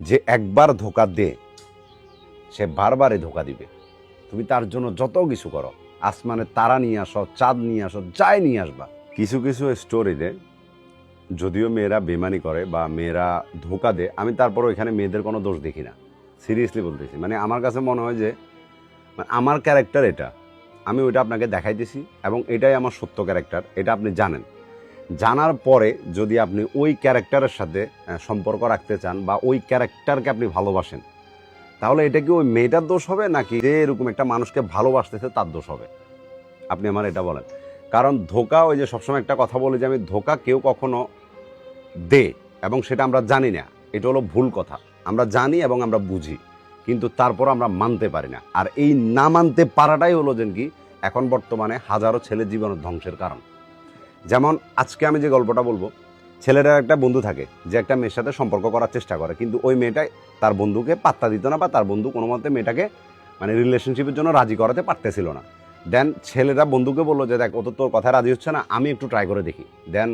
যে একবার ধোকা দে সে বারবারই ধোকা দিবে। তুমি তার জন্য যত কিছু করো, আসমানে তারা নিয়ে আসো, চাঁদ নিয়ে আসো, যাই নিয়ে আসবা। কিছু কিছু স্টোরিতে যদিও মেয়েরা বেমানি করে বা মেয়েরা ধোকা দেয়, আমি তারপরও এখানে মেয়েদের কোনো দোষ দেখি না। সিরিয়াসলি বলতেছি, মানে আমার কাছে মনে হয় যে আমার ক্যারেক্টার এটা, আমি ওইটা আপনাকে দেখাইতেছি এবং এটাই আমার সত্য ক্যারেক্টার, এটা আপনি জানেন। জানার পরে যদি আপনি ওই ক্যারেক্টারের সাথে সম্পর্ক রাখতে চান বা ওই ক্যারেক্টারকে আপনি ভালোবাসেন, তাহলে এটা কি ওই মেয়েটার দোষ হবে নাকি যে এরকম একটা মানুষকে ভালোবাসতেছে তার দোষ হবে? আপনি আমার এটা বলেন। কারণ ধোকা, ওই যে সবসময় একটা কথা বলি যে আমি ধোকা কেউ কখনো দে এবং সেটা আমরা জানি না, এটা হলো ভুল কথা। আমরা জানি এবং আমরা বুঝি, কিন্তু তারপর আমরা মানতে পারি না। আর এই না মানতে পারাটাই হলো যেন কি এখন বর্তমানে হাজারো ছেলে জীবনের ধ্বংসের কারণ। যেমন আজকে আমি যে গল্পটা বলবো, ছেলেটার একটা বন্ধু থাকে যে একটা মেয়ের সাথে সম্পর্ক করার চেষ্টা করে, কিন্তু ওই মেয়েটা তার বন্ধুকে পাত্তা দিত না বা তার বন্ধু কোনো মতে মেয়েটাকে মানে রিলেশনশিপের জন্য রাজি করাতে পারতেছিল না। দেন ছেলেটা বন্ধুকে বললো যে দেখ, ও তো তোর কথায় রাজি হচ্ছে না, আমি একটু ট্রাই করে দেখি। দেন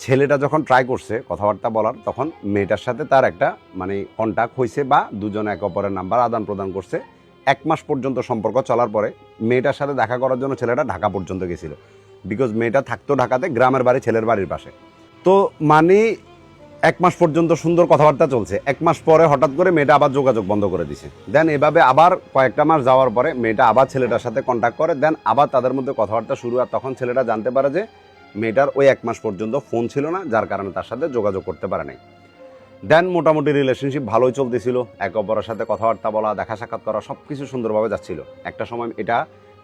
ছেলেটা যখন ট্রাই করছে কথাবার্তা বলার, তখন মেয়েটার সাথে তার একটা মানে কন্ট্যাক্ট হয়েছে বা দুজনে একে অপরের নাম্বার আদান প্রদান করছে। 1 মাস পর্যন্ত সম্পর্ক চলার পরে মেয়েটার সাথে দেখা করার জন্য ছেলেটা ঢাকা পর্যন্ত গেছিল, বিকজ মেয়েটা থাকতো ঢাকাতে, গ্রামের বাড়ি ছেলের বাড়ির পাশে। তো মানে 1 মাস পর্যন্ত সুন্দর কথাবার্তা চলছে। 1 মাস পরে হঠাৎ করে মেয়েটা আবার যোগাযোগ বন্ধ করে দিছে। দেন এভাবে আবার কয়েকটা মাস যাওয়ার পরে মেয়েটা আবার ছেলেটার সাথে কন্ট্যাক্ট করে, দেন আবার তাদের মধ্যে কথাবার্তা শুরু। আর তখন ছেলেটা জানতে পারে যে মেয়েটার ওই 1 মাস পর্যন্ত ফোন ছিল না, যার কারণে তার সাথে যোগাযোগ করতে পারে নাই। দেন মোটামুটি রিলেশনশিপ ভালোই চলতেছিল, একে অপরের সাথে কথাবার্তা বলা, দেখা সাক্ষাৎ করা, সব কিছু সুন্দরভাবে যাচ্ছিল। একটা সময় এটা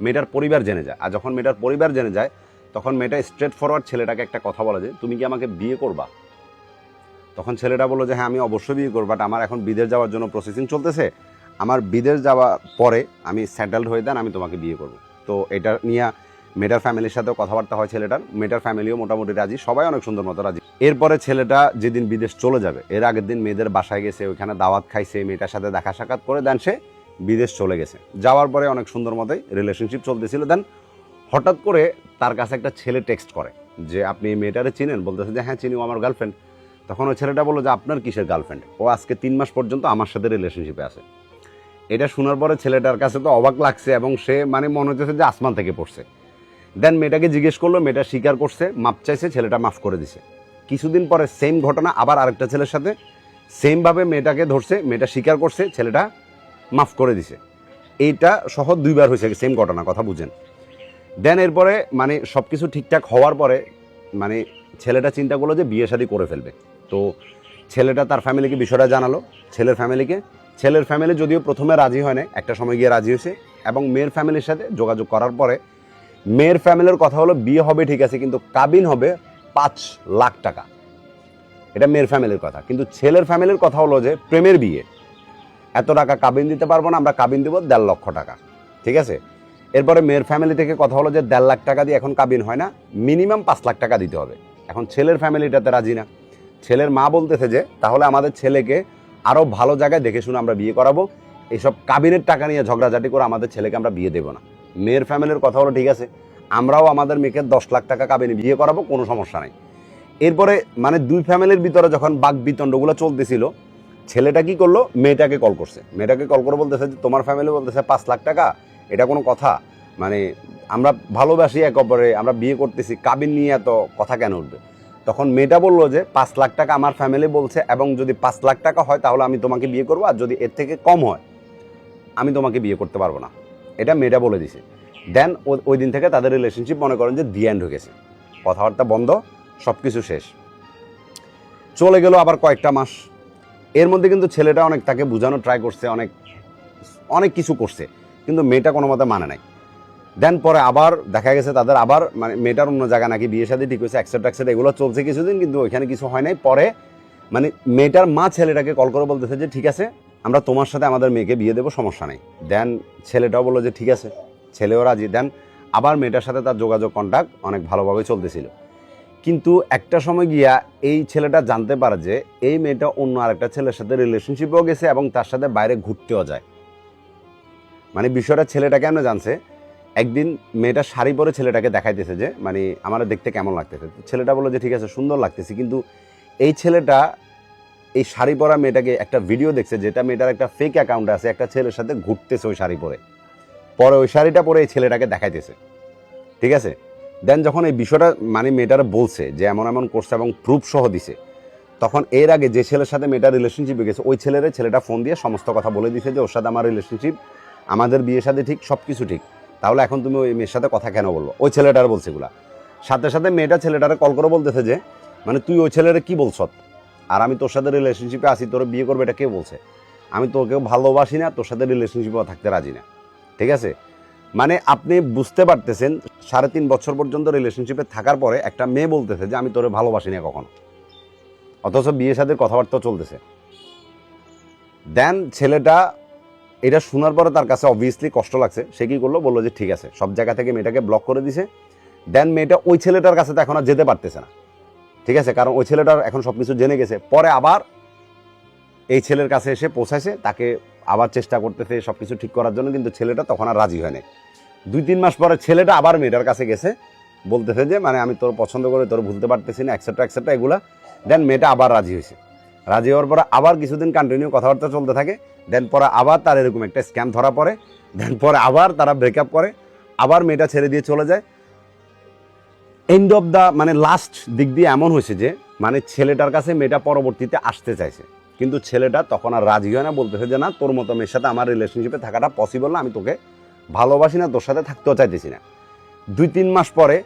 মেয়েটার পরিবার জেনে যায়। আর যখন মেয়েটার পরিবার জেনে যায়, তখন মেয়েটা স্ট্রেট ফরওয়ার্ড ছেলেটাকে একটা কথা বলে যে তুমি কি আমাকে বিয়ে করবা? তখন ছেলেটা বললো যে হ্যাঁ, আমি অবশ্যই বিয়ে করবো, বাট আমার এখন বিদেশ যাওয়ার জন্য প্রসেসিং চলতেছে, আমার বিদেশ যাওয়ার পরে আমি সেটেলড হয়ে দেন আমি তোমাকে বিয়ে করবো। তো এটা নিয়ে মেয়েটার ফ্যামিলির সাথেও কথাবার্তা হয় ছেলেটার, মেয়েটার ফ্যামিলিও মোটামুটি রাজি, সবাই অনেক সুন্দর মতো রাজি। এরপরে ছেলেটা যেদিন বিদেশ চলে যাবে, এর আগের দিন মেয়েদের বাসায় গেছে, ওইখানে দাওয়াত খাইছে, মেয়েটার সাথে দেখা সাক্ষাৎ করে দেন সে বিদেশ চলে গেছে। যাওয়ার পরে অনেক সুন্দর মতোই রিলেশনশিপ চলতেছিল। দেন হঠাৎ করে তার কাছে একটা ছেলে টেক্সট করে যে আপনি এই মেয়েটারে চিনেন? বলতেছে যে হ্যাঁ চিনি, ও আমার গার্লফ্রেন্ড। তখন ওই ছেলেটা বললো যে আপনার কিসের গার্লফ্রেন্ড? ও আজকে 3 মাস পর্যন্ত আমার সাথে রিলেশনশিপে আছে। এটা শোনার পরে ছেলেটার কাছে তো অবাক লাগছে এবং সে মানে মনে হচ্ছে যে আসমান থেকে পড়ছে। দেন মেয়েটাকে জিজ্ঞেস করলো, মেয়েটা স্বীকার করছে, মাপ চাইছে, ছেলেটা মাফ করে দিছে। কিছুদিন পরে সেম ঘটনা আবার আরেকটা ছেলের সাথে, সেমভাবে মেয়েটাকে ধরছে, মেয়েটা স্বীকার করছে, ছেলেটা মাফ করে দিছে। এইটা সহ 2বার হয়েছে সেম ঘটনা, কথা বুঝেন। দেন এরপরে মানে সব কিছু ঠিকঠাক হওয়ার পরে মানে ছেলেটা চিন্তা করলো যে বিয়ে শাদী করে ফেলবে। তো ছেলেটা তার ফ্যামিলিকে বিষয়টা জানালো, ছেলের ফ্যামিলিকে। ছেলের ফ্যামিলি যদিও প্রথমে রাজি হয় না, একটা সময় গিয়ে রাজি হয়েছে এবং মেয়ের ফ্যামিলির সাথে যোগাযোগ করার পরে মেয়ের ফ্যামিলির কথা হলো বিয়ে হবে ঠিক আছে, কিন্তু কাবিন হবে 5 লাখ টাকা। এটা মেয়ের ফ্যামিলির কথা। কিন্তু ছেলের ফ্যামিলির কথা হলো যে প্রেমের বিয়ে, এত টাকা কাবিন দিতে পারবো না, আমরা কাবিন দেবো 1.5 লক্ষ টাকা। ঠিক আছে। এরপরে মেয়ের ফ্যামিলি থেকে কথা হলো যে 1.5 লাখ টাকা দিয়ে এখন কাবিন হয় না, মিনিমাম 5 লাখ টাকা দিতে হবে। এখন ছেলের ফ্যামিলিটাতে রাজি না। ছেলের মা বলতেছে যে তাহলে আমাদের ছেলেকে আরও ভালো জায়গায় দেখে শুনে আমরা বিয়ে করাবো, এইসব কাবিনের টাকা নিয়ে ঝগড়াঝাটি করে আমাদের ছেলেকে আমরা বিয়ে দেবো না। মেয়ের ফ্যামিলির কথা হলো ঠিক আছে, আমরাও আমাদের মেয়েকে 10 লাখ টাকা কাবিনে বিয়ে করাবো, কোনো সমস্যা নাই। এরপরে মানে দুই ফ্যামিলির ভিতরে যখন বাক বিতণ্ডগুলো চলতেছিল, ছেলেটা কি করলো, মেয়েটাকে কল করছে। মেয়েটাকে কল করে বলতেছে যে তোমার ফ্যামিলি বলতেছে 5 লাখ টাকা, এটা কোনো কথা? মানে আমরা ভালোবাসি এক অপরে, আমরা বিয়ে করতেছি, কাবিন নিয়ে এত কথা কেন উঠবে? তখন মেয়েটা বললো যে 5 লাখ টাকা আমার ফ্যামিলি বলছে, এবং যদি 5 লাখ টাকা হয় তাহলে আমি তোমাকে বিয়ে করবো, আর যদি এর থেকে কম হয় আমি তোমাকে বিয়ে করতে পারবো না। এটা মেয়েটা বলে দিছে। দেন ওই দিন থেকে তাদের রিলেশনশিপ মনে করেন যে দি এন্ড হয়ে গেছে, কথাবার্তা বন্ধ, সব কিছু শেষ। চলে গেল আবার কয়েকটা মাস। এর মধ্যে কিন্তু ছেলেটা অনেক তাকে বোঝানো ট্রাই করছে, অনেক অনেক কিছু করছে, কিন্তু মেয়েটা কোনো মতে মানে নাই। দেন পরে আবার দেখা গেছে তাদের আবার মানে মেয়েটার অন্য জায়গা নাকি বিয়ে শাদী ঠিক হয়েছে, অ্যাকসেপ্ট এগুলো চলছে কিছুদিন, কিন্তু ওইখানে কিছু হয় নাই। পরে মানে মেয়েটার মা ছেলেটাকে কল করে বলতেছে যে ঠিক আছে, আমরা তোমার সাথে আমাদের মেয়েকে বিয়ে দেবো, সমস্যা নেই। দেন ছেলেটাও বললো যে ঠিক আছে, ছেলেও রাজি। দেন আবার মেয়েটার সাথে তার যোগাযোগ কন্ট্যাক্ট অনেক ভালোভাবে চলতেছিল। কিন্তু একটা সময় গিয়া এই ছেলেটা জানতে পারে যে এই মেয়েটা অন্য আরেকটা ছেলের সাথে রিলেশনশিপেও গেছে এবং তার সাথে বাইরে ঘুরতেও যায়। মানে বিষয়টা ছেলেটা কেন জানছে, একদিন মেয়েটা শাড়ি পরে ছেলেটাকে দেখাইতেছে যে মানে আমার দেখতে কেমন লাগতেছে। ছেলেটা বললো যে ঠিক আছে, সুন্দর লাগতেছে, কিন্তু এই ছেলেটা এই শাড়ি পরা মেয়েটাকে একটা ভিডিও দেখছে, যেটা মেয়েটার একটা ফেক অ্যাকাউন্ট আছে, একটা ছেলের সাথে ঘুরতেছে ওই শাড়ি পরে, পরে ওই শাড়িটা পরে এই ছেলেটাকে দেখাইতেছে, ঠিক আছে। দেন যখন এই বিষয়টা মানে মেয়েটারা বলছে যে এমন এমন করছে এবং প্রুফ সহ দিছে, তখন এর আগে যে ছেলের সাথে মেয়েটার রিলেশনশিপে গেছে ওই ছেলেটা ফোন দিয়ে সমস্ত কথা বলে দিছে যে ওর সাথে আমার রিলেশনশিপ, আমাদের বিয়ের সাথে ঠিক, সব কিছু ঠিক, তাহলে এখন তুমি ওই মেয়ের সাথে কথা কেন বলবো? ওই ছেলেটার বলছে এগুলা। সাথে সাথে মেয়েটা ছেলেটারে কল করে বলতেছে যে মানে তুই ওই ছেলেরে কি বলছ, আর আমি তোর সাথে রিলেশনশিপে আসি, তোর বিয়ে করবে, এটা কে বলছে? আমি তোকেও ভালোবাসি না, তোর সাথে রিলেশনশিপেও থাকতে রাজি না, ঠিক আছে। মানে আপনি বুঝতে পারতেছেন 3.5 বছর পর্যন্ত রিলেশনশিপে থাকার পরে একটা মেয়ে বলতেছে যে আমি তোরে ভালোবাসি না কখনো, অথচ বিয়ের সাথে কথাবার্তা চলতেছে। দেন ছেলেটা এটা শোনার পরে তার কাছে অবভিয়াসলি কষ্ট লাগছে, সে কি করলো, বললো যে ঠিক আছে, সব জায়গা থেকে মেয়েটাকে ব্লক করে দিছে। দেন মেয়েটা ওই ছেলেটার কাছে তো এখন আর যেতে পারতেছে না, ঠিক আছে, কারণ ওই ছেলেটার এখন সব কিছু জেনে গেছে। পরে আবার এই ছেলের কাছে এসে পৌঁছাইছে, তাকে আবার চেষ্টা করতেছে সব কিছু ঠিক করার জন্য, কিন্তু ছেলেটা তখন আর রাজি হয়নি। 2-3 মাস পরে ছেলেটা আবার মেয়েটার কাছে গেছে, বলতেছে যে মানে আমি তোর পছন্দ করে তোর ভুলতে পারতেছি না, এক্সেট্রা এগুলা। দেন মেয়েটা আবার রাজি হয়েছে, রাজি হওয়ার পরে আবার কিছুদিন কন্টিনিউ কথাবার্তা চলতে থাকে। দেন পরে আবার তার এরকম একটা স্ক্যাম ধরা পড়ে। দেন পরে আবার তারা ব্রেকআপ করে, আবার মেয়েটা ছেড়ে দিয়ে চলে যায়। এন্ড অফ দ্য মানে লাস্ট দিক দিয়ে এমন হয়েছে যে মানে ছেলেটার কাছে মেয়েটা পরবর্তীতে আসতে চাইছে, কিন্তু ছেলেটা তখন আর রাজি হয় না, বলতেছে যে না, তোর মতো মেয়ের সাথে আমার রিলেশনশিপে থাকাটা পসিবল না, আমি তোকে ভালোবাসি না, তোর সাথে থাকতেও চাইতেছি না। 2-3 মাস পরে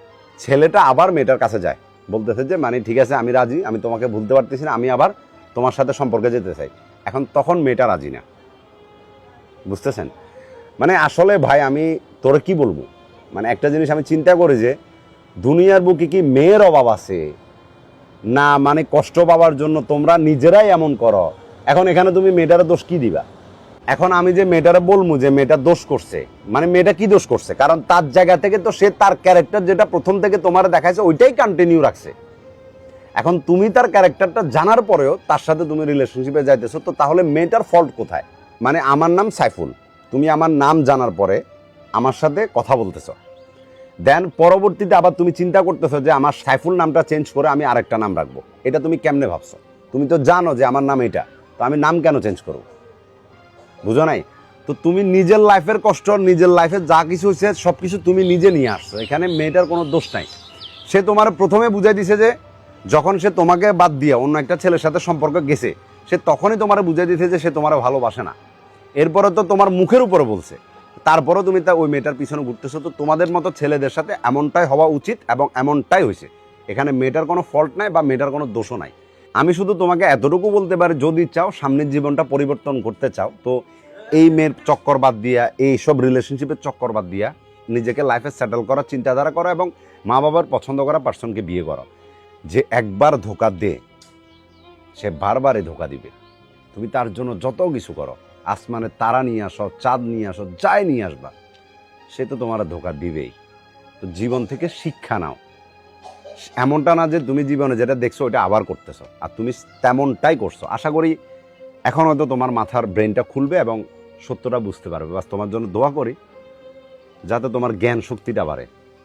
ছেলেটা আবার মেয়েটার কাছে যায়, বলতেছে যে মানে ঠিক আছে, আমি রাজি, আমি তোমাকে ভুলতে পারতেছি না, আমি আবার তোমার সাথে সম্পর্কে যেতে চাই। এখন তখন মেয়েটা রাজি না, বুঝতেছেন? মানে আসলে ভাই আমি তোর কি বলবো, মানে একটা জিনিস আমি চিন্তা করি যে দুনিয়ার বুকে কি মেয়ের অভাব আছে না, মানে কষ্ট পাওয়ার জন্য তোমরা নিজেরাই এমন করো। এখন এখানে তুমি মেয়েটার দোষ কি দিবা? এখন আমি যে মেয়েটারে বলবো যে মেয়েটা দোষ করছে, মানে মেয়েটা কি দোষ করছে? কারণ তার জায়গা থেকে তো সে তার ক্যারেক্টার যেটা প্রথম থেকে তোমার দেখাইছে ওইটাই কন্টিনিউ রাখছে। এখন তুমি তার ক্যারেক্টারটা জানার পরেও তার সাথে তুমি রিলেশনশিপে যাইতেছো, তো তাহলে মেয়েটার ফল্ট কোথায়? মানে আমার নাম সাইফুল, তুমি আমার নাম জানার পরে আমার সাথে কথা বলতেছো, দেন পরবর্তীতে আবার তুমি চিন্তা করতেছো যে আমার সাইফুল নামটা চেঞ্জ করে আমি আরেকটা নাম রাখবো। এটা তুমি কেমনে ভাবছো? তুমি তো জানো যে আমার নাম এটা, তো আমি নাম কেন চেঞ্জ করবো? বুঝো নাই? তো তুমি নিজের লাইফের কষ্ট, নিজের লাইফে যা কিছু হয়েছে সব কিছু তুমি নিজে নিয়ে আসছো, এখানে মেয়েটার কোনো দোষ নাই। সে তোমার প্রথমে বুঝাই দিছে যে যখন সে তোমাকে বাদ দিয়ে অন্য একটা ছেলের সাথে সম্পর্ক গেছে, সে তখনই তোমার বুঝাই দিছে যে সে তোমার ভালোবাসে না। এরপরে তো তোমার মুখের উপরে বলছে, তারপরেও তুমি ওই মেয়েটার পিছনে ঘুরতেছো। তো তোমাদের মতো ছেলেদের সাথে এমনটাই হওয়া উচিত এবং এমনটাই হয়েছে। এখানে মেয়েটার কোনো ফল্ট নাই বা মেয়েটার কোনো দোষও নাই। আমি শুধু তোমাকে এতটুকু বলতে পারি, যদি চাও সামনের জীবনটা পরিবর্তন করতে চাও, তো এই মেয়ের চক্কর বাদ দিয়া, এই সব রিলেশনশিপের চক্কর বাদ দিয়া নিজেকে লাইফে সেটেল করার চিন্তাধারা করো এবং মা বাবার পছন্দ করা পার্সনকে বিয়ে করো। যে একবার ধোকা দে সে বারবারই ধোকা দিবে। তুমি তার জন্য যত কিছু করো, আসমানে তারা নিয়ে আসো, চাঁদ নিয়ে আসো, যাই নিয়ে আসবা, সে তো তোমার ধোকা দিবেই। তো জীবন থেকে শিক্ষা নাও। এমনটা না যে তুমি জীবনে যেটা দেখছো ওইটা আবার করতেছো, আর তুমি তেমনটাই করছো। আশা করি এখন হয়তো তোমার মাথার ব্রেনটা খুলবে এবং সত্যটা বুঝতে পারবে। বাস তোমার জন্য দোয়া করি যাতে তোমার জ্ঞান শক্তিটা বাড়ে।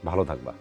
ভালো থাকবা।